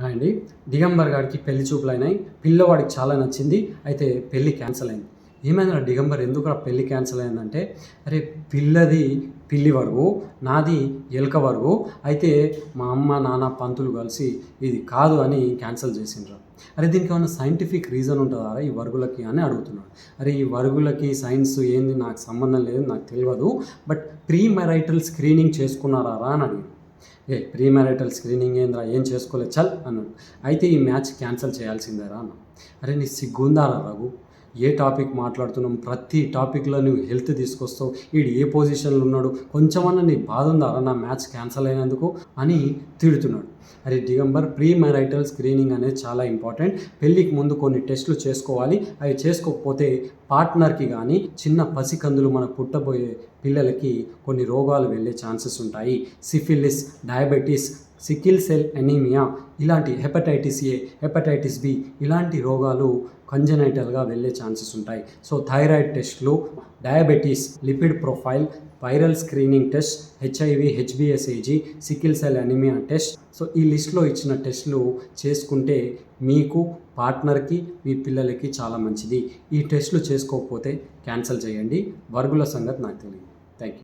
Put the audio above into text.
అండి దిగంబర్ గారికి పెళ్లి చూపులైనాయి. పిల్లవాడికి చాలా నచ్చింది. అయితే పెళ్లి క్యాన్సిల్ అయింది. ఏమైందిరా దిగంబర్, ఎందుకురా పెళ్లి క్యాన్సిల్ అయిందంటే, అరే పిల్లది పిల్లి వరుగు, నాది ఎలక వరుగు, అయితే మా అమ్మ నాన్న పంతులు కలిసి ఇది కాదు అని క్యాన్సిల్ చేసిండ్రు. అరే దీనికి ఏమైనా సైంటిఫిక్ రీజన్ ఉంటుందా ఈ వరుగులకి అని అడుగుతున్నాడు. అరే ఈ వరుగులకి సైన్స్ ఏంది నాకు సంబంధం లేదు, నాకు తెలియదు, బట్ ప్రీ మ్యారైటల్ స్క్రీనింగ్ చేసుకున్నారా అని అడిగాడు. ప్రీ మ్యారిటల్ స్క్రీనింగ్ ఏంద్రా, ఏం చేసుకోలేదు చల్ అన్నాడు. అయితే ఈ మ్యాచ్ క్యాన్సిల్ చేయాల్సిందేరా అన్నాడు. అరే నీ సిగ్గుందారా రఘు, ఏ టాపిక్ మాట్లాడుతున్నాం, ప్రతి టాపిక్లో నువ్వు హెల్త్ తీసుకొస్తావు, వీడు ఏ పొజిషన్లో ఉన్నాడు, కొంచెమన్నా నీ బాధ ఉందారా నా మ్యాచ్ క్యాన్సిల్ అయినందుకు అని తిడుతున్నాడు. అరే దిగంబర్, ప్రీ మ్యారైటల్ స్క్రీనింగ్ అనేది చాలా ఇంపార్టెంట్. పెళ్ళికి ముందు కొన్ని టెస్టులు చేసుకోవాలి. అవి చేసుకోకపోతే పార్ట్నర్కి కానీ చిన్న పసికందులు మనకు పుట్టబోయే పిల్లలకి కొన్ని రోగాలు వెళ్ళే ఛాన్సెస్ ఉంటాయి. Syphilis, diabetes, sickle cell anaemia, ఇలాంటి హెపటైటిస్ ఏ, హెపటైటిస్ బి, ఇలాంటి రోగాలు కంజనైటల్గా వెళ్ళే ఛాన్సెస్ ఉంటాయి. సో థైరాయిడ్ టెస్ట్లు, diabetes, lipid profile, viral screening test, HIV, హెచ్బిఎస్ఏజీ, sickle cell anaemia test. So ఈ లిస్ట్లో ఇచ్చిన టెస్టులు చేసుకుంటే మీకు, పార్ట్నర్కి, మీ పిల్లలకి చాలా మంచిది. ఈ టెస్టులు చేసుకోకపోతే క్యాన్సిల్ చేయండి. వర్గుల సంగతి నాకు తెలియదు. Thank you.